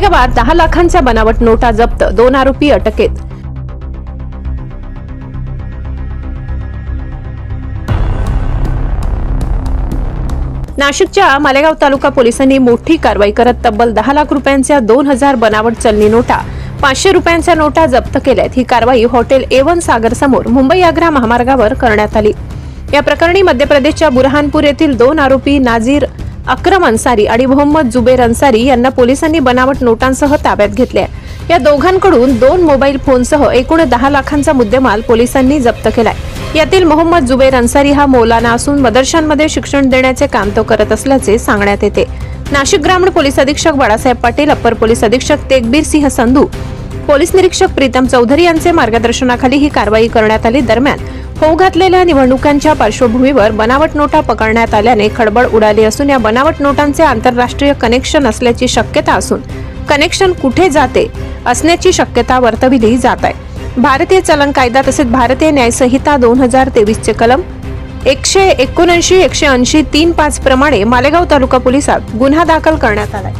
मालेगावात 10 लाखांच्या बनावट नोटा जप्त, 2 आरोपी अटकेत। नाशिकच्या मालेगाव तालुका पोलिसांनी मोठी कारवाई करत तब्बल 10 लाख रुपयांच्या 2000 बनावट चलनी नोटा, 500 रुपयांच्या नोटा जप्त केल्यात। ही कारवाई हॉटेल A1 सागर समोर मुंबई आग्रा महामार्गावर करण्यात आली। या प्रकरणी मध्य प्रदेशच्या बुरहानपूर येथील 2 आरोपी नाझीर अक्रम अन्सारी आणि मोहम्मद जुबेर अन्सारी यांना पोलिसांनी बनावट नोटांसह ताब्यात घेतले। या दोघांकडून 2 मोबाईल फोनसह एकूण 10 लाखांचा मुद्देमाल पोलिसांनी जप्त केलाय। यातील मोहम्मद जुबेर अन्सारी हा मौलाना असून मदरशांमध्ये शिक्षण देण्याचे काम तो करत असल्याचे सांगण्यात येते। नाशिक ग्रामीण पोलीस अधीक्षक बाळासाहेब पाटील, अप्पर पोलीस अधीक्षक तेगबीर सिंह संधू, पोलीस निरीक्षक प्रीतम चौधरी यांचे मार्गदर्शनाखाली ही कारवाई करण्यात आली। दरम्यान होऊ घातलेल्या निवडणुकांच्या पार्श्वभूमीवर बनावट नोटा पकडण्यात आल्याने खळबळ उडाली असून या बनावट नोटांचे आंतरराष्ट्रीय कनेक्शन असल्याची शक्यता असून कनेक्शन कुठे जाते असण्याची शक्यता वर्तविली जात आहे। भारतीय चलन कायदा तसेच भारतीय न्याय संहिता 2023 चे कलम 179, 180, 353 प्रमाणे मालेगाव तालुका पोलिसात गुन्हा दाखल करण्यात आलाय।